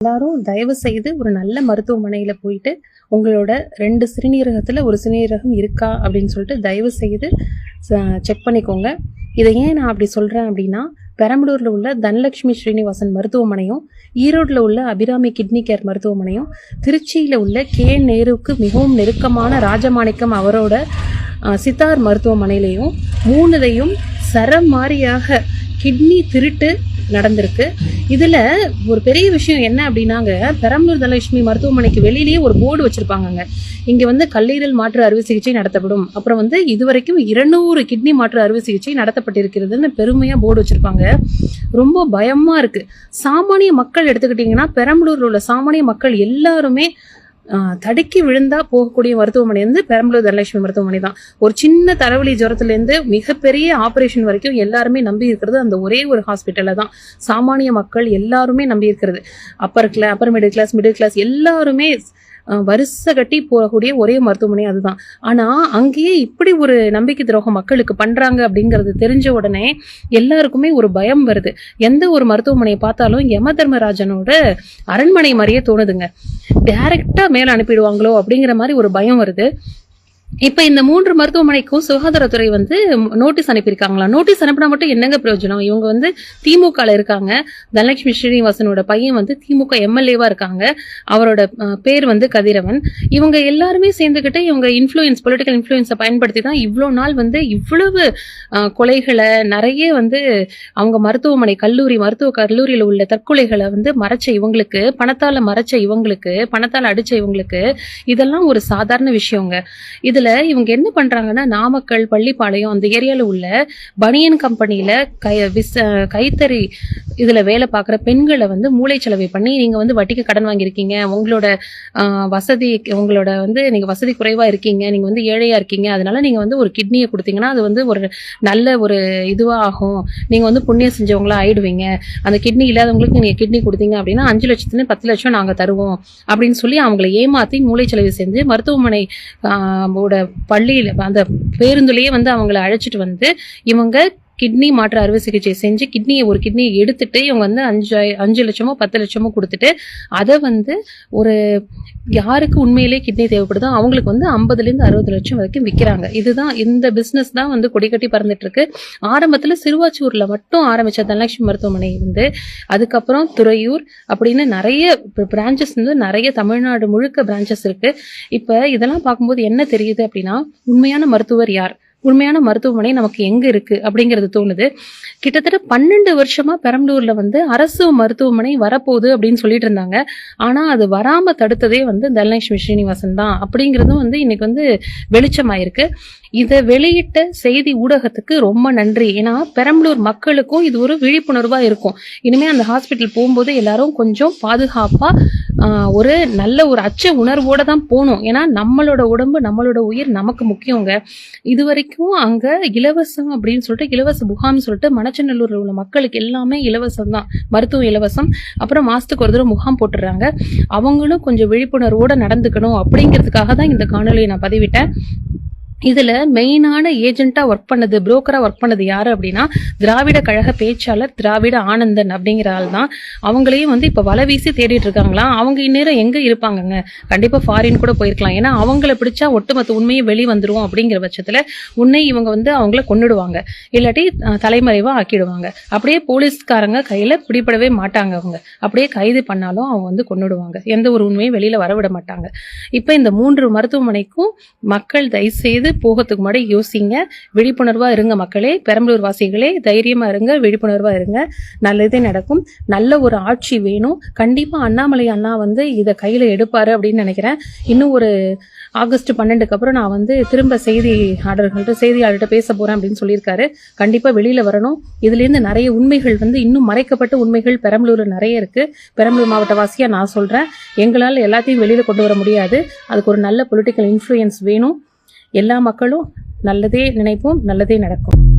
எல்லாரும் தயவு செய்து ஒரு நல்ல மருத்துவமனையில போயிட்டு உங்களோட 2 சிறுநீரகத்துல ஒரு சிறுநீரகம் இருக்கா அப்படின்னு சொல்லிட்டு தயவு செய்து செக் பண்ணிக்கோங்க. இதை ஏன் நான் அப்படி சொல்றேன் அப்படின்னா, பெரம்பலூர்ல உள்ள தனலட்சுமி ஸ்ரீனிவாசன் மருத்துவமனையும், ஈரோட்ல உள்ள அபிராமி கிட்னி கேர் மருத்துவமனையும், திருச்சியில உள்ள கே நேருவுக்கு மிகவும் நெருக்கமான ராஜமாணிக்கம் அவரோட சித்தார் மருத்துவமனையிலையும் 3தையும் சரமாரியாக கிட்னி திருட்டு நடந்திருக்கு. இதுல ஒரு பெரிய விஷயம் என்ன அப்படின்னாங்க, பெரம்பலூர் தனலட்சுமி மருத்துவமனைக்கு வெளியிலேயே ஒரு போர்டு வச்சிருப்பாங்க. இங்க வந்து கல்லீரல் மாற்று அறுவை சிகிச்சை நடத்தப்படும், அப்புறம் வந்து இதுவரைக்கும் 200 கிட்னி மாற்று அறுவை சிகிச்சை நடத்தப்பட்டிருக்கிறதுன்னு பெருமையா போர்டு வச்சிருப்பாங்க. ரொம்ப பயமா இருக்கு. சாமானிய மக்கள் எடுத்துக்கிட்டீங்கன்னா, பெரம்பலூர்ல உள்ள சாமானிய மக்கள் எல்லாருமே தடுக்கி விழுந்தா போகக்கூடிய மருத்துவமனை வந்து பெரம்பலூர் தனலட்சுமி மருத்துவமனை தான். ஒரு சின்ன தலைவலி ஜுரத்துல இருந்து மிகப்பெரிய ஆபரேஷன் வரைக்கும் எல்லாருமே நம்பி இருக்கிறது அந்த ஒரே ஒரு ஹாஸ்பிட்டல்ல தான். சாமானிய மக்கள் எல்லாருமே நம்பி இருக்கிறது. அப்பர் மிடில் கிளாஸ் எல்லாருமே வரிசை கட்டி போகக்கூடிய ஒரே மருத்துவமனை அதுதான். ஆனா அங்கேயே இப்படி ஒரு நம்பிக்கை துரோகம் மக்களுக்கு பண்றாங்க அப்படிங்கறது தெரிஞ்ச உடனே எல்லாருக்குமே ஒரு பயம் வருது. எந்த ஒரு மருத்துவமனையை பார்த்தாலும் யம தர்மராஜனோட அரண்மனை மாதிரியே தோணுதுங்க. டைரக்டா மேல அனுப்பிடுவாங்களோ அப்படிங்கிற மாதிரி ஒரு பயம் வருது. இப்ப இந்த 3 மருத்துவமனைக்கும் சுகாதாரத்துறை வந்து நோட்டீஸ் அனுப்பியிருக்காங்களா? நோட்டீஸ் அனுப்பினா மட்டும் என்னங்க பிரயோஜனம்? இவங்க வந்து திமுகல இருக்காங்க. தனலட்சுமி ஸ்ரீனிவாசனோட பையன் வந்து திமுக எம்எல்ஏவா இருக்காங்க. அவரோட பேர் வந்து கதிரவன். இவங்க எல்லாருமே சேர்ந்துகிட்டு இவங்க பொலிட்டிக்கல் இன்ஃபுளுன்ஸை பயன்படுத்தி தான் இவ்வளவு நாள் வந்து இவ்வளவு கொலைகளை நிறைய வந்து அவங்க மருத்துவ கல்லூரியில உள்ள தற்கொலைகளை வந்து மறைச்ச இவங்களுக்கு, பணத்தால அடிச்ச இவங்களுக்கு இதெல்லாம் ஒரு சாதாரண விஷயங்க. இதுல இவங்க என்ன பண்றாங்கன்னா, நாமக்கல், பள்ளிப்பாளையம் அந்த ஏரியால உள்ள பனியன் கம்பெனியில கைத்தறி இதுல வேலை பார்க்குற பெண்களை வந்து மூளைச்சலவை பண்ணி, நீங்க வந்து வட்டிக்கு கடன் வாங்கியிருக்கீங்க, உங்களோட நீங்க வசதி குறைவா இருக்கீங்க, நீங்க வந்து ஏழையா இருக்கீங்க, அதனால நீங்க வந்து ஒரு கிட்னியை கொடுத்தீங்கன்னா அது வந்து ஒரு நல்ல ஒரு இதுவா ஆகும், நீங்க வந்து புண்ணியம் செஞ்சவங்களா ஆயிடுவீங்க, அந்த கிட்னி இல்லாதவங்களுக்கு நீங்க கிட்னி கொடுத்தீங்க அப்படின்னா 5 லட்சத்துல 10 லட்சம் நாங்க தருவோம் அப்படின்னு சொல்லி அவங்களை ஏமாத்தி மூளைச்சலவை செஞ்சு மருத்துவமனை பள்ளியில அந்த பேருந்துலயே வந்து அவங்களை அழைச்சிட்டு வந்து இவங்க கிட்னி மாற்று அறுவை சிகிச்சை செஞ்சு ஒரு கிட்னியை எடுத்துட்டு இவங்க வந்து 5 லட்சமோ 10 லட்சமோ கொடுத்துட்டு அதை வந்து ஒரு யாருக்கு உண்மையிலே கிட்னி தேவைப்படுதோ அவங்களுக்கு வந்து 50ல இருந்து 60 லட்சம் வரைக்கும் விற்கிறாங்க. இதுதான் இந்த பிசினஸ் தான் வந்து கொடிக்கட்டி பறந்துட்டு இருக்கு. ஆரம்பத்துல சிறுவாச்சூர்ல மட்டும் ஆரம்பிச்ச தனலட்சுமி மருத்துவமனை வந்து அதுக்கப்புறம் துறையூர் அப்படின்னு நிறைய பிரான்சஸ் வந்து நிறைய தமிழ்நாடு முழுக்க பிரான்சஸ் இருக்கு. இப்ப இதெல்லாம் பார்க்கும்போது என்ன தெரியுது அப்படின்னா, உண்மையான மருத்துவர் யார், உண்மையான மருத்துவமனை நமக்கு எங்க இருக்கு அப்படிங்கிறது தோணுது. கிட்டத்தட்ட 12 வருஷமா பெரம்பலூர்ல வந்து அரசு மருத்துவமனை வரப்போகுது அப்படின்னு சொல்லிட்டு இருந்தாங்க. ஆனா அது வராம தடுத்ததே வந்து தனலட்சுமி ஸ்ரீனிவாசன் தான் அப்படிங்கிறதும் வந்து இன்னைக்கு வந்து வெளிச்சமாயிருக்கு. இதை வெளியிட்ட செய்தி ஊடகத்துக்கு ரொம்ப நன்றி. ஏன்னா பெரம்பலூர் மக்களுக்கும் இது ஒரு விழிப்புணர்வா இருக்கும். இனிமே அந்த ஹாஸ்பிட்டல் போகும்போது எல்லாரும் கொஞ்சம் பாதுகாப்பா ஒரு நல்ல ஒரு அச்ச உணர்வோட தான் போகணும். ஏன்னா நம்மளோட உடம்பு நம்மளோட உயிர் நமக்கு முக்கியங்க. இது வரைக்கும் அங்க இலவசம் அப்படின்னு சொல்லிட்டு இலவச முகாம் சொல்லிட்டு மணச்சநல்லூர்ல உள்ள மக்களுக்கு எல்லாமே இலவசம் தான், மருத்துவம் இலவசம். அப்புறம் மாசத்துக்கு ஒரு தடவை முகாம் போட்டுடுறாங்க. அவங்களும் கொஞ்சம் விழிப்புணர்வோட நடந்துக்கணும் அப்படிங்கிறதுக்காக தான் இந்த காணொலியை நான் பதிவிட்டேன். இதுல மெயினான ஏஜென்ட்டா புரோக்கரா ஒர்க் பண்ணது யாரு அப்படின்னா, திராவிட கழக பேச்சாளர் திராவிட ஆனந்தன் அப்படிங்கிற ஆள் தான். அவங்களையும் வந்து இப்ப வலை வீசி தேடிட்டு இருக்காங்களாம். அவங்க இந்நேரம் எங்க இருப்பாங்கங்க? கண்டிப்பா ஃபாரின் கூட போயிருக்கலாம். ஏன்னா அவங்கள பிடிச்சா ஒட்டுமொத்த உண்மையை வெளிவந்துரும் அப்படிங்கிற பட்சத்துல இவங்க வந்து அவங்கள கொன்னுடுவாங்க, இல்லாட்டி தலைமறைவா ஆக்கிடுவாங்க. அப்படியே போலீஸ்காரங்க கையில பிடிபடவே மாட்டாங்க. அவங்க அப்படியே கைது பண்ணாலும் அவங்க வந்து கொன்னுடுவாங்க. எந்த ஒரு உண்மையும் வெளியில வரவிட மாட்டாங்க. இப்ப இந்த 3 மருத்துவமனைக்கும் மக்கள் தயவு செய்து போகிறதுக்கு முன்னாடி யோசிங்க. விழிப்புணர்வா இருங்க மக்களே, பெரம்பலூர் வாசிகளே, தைரியமா இருங்க, விழிப்புணர்வா இருங்க. நல்லதே நடக்கும். நல்ல ஒரு ஆட்சி வேணும். கண்டிப்பா அண்ணாமலை அண்ணா வந்து இதை கையில எடுப்பாரு அப்படின்னு நினைக்கிறேன். இன்னும் ஒரு ஆகஸ்ட் 12க்கு அப்புறம் நான் வந்து திரும்ப செய்தியாளர்கிட்ட பேச போறேன் அப்படின்னு சொல்லியிருக்காரு. கண்டிப்பா வெளியில வரணும். இதுல இருந்து நிறைய உண்மைகள் வந்து இன்னும் மறைக்கப்பட்ட உண்மைகள் பெரம்பலூர்ல நிறைய இருக்கு. பெரம்பலூர் மாவட்ட வாசியா நான் சொல்றேன், எங்களால் எல்லாத்தையும் வெளியில கொண்டு வர முடியாது. அதுக்கு ஒரு நல்ல பொலிட்டிக்கல் இன்ஃப்ளூயன்ஸ் வேணும். எல்லா மக்களும் நல்லதே நினைப்போம், நல்லதே நடக்கும்.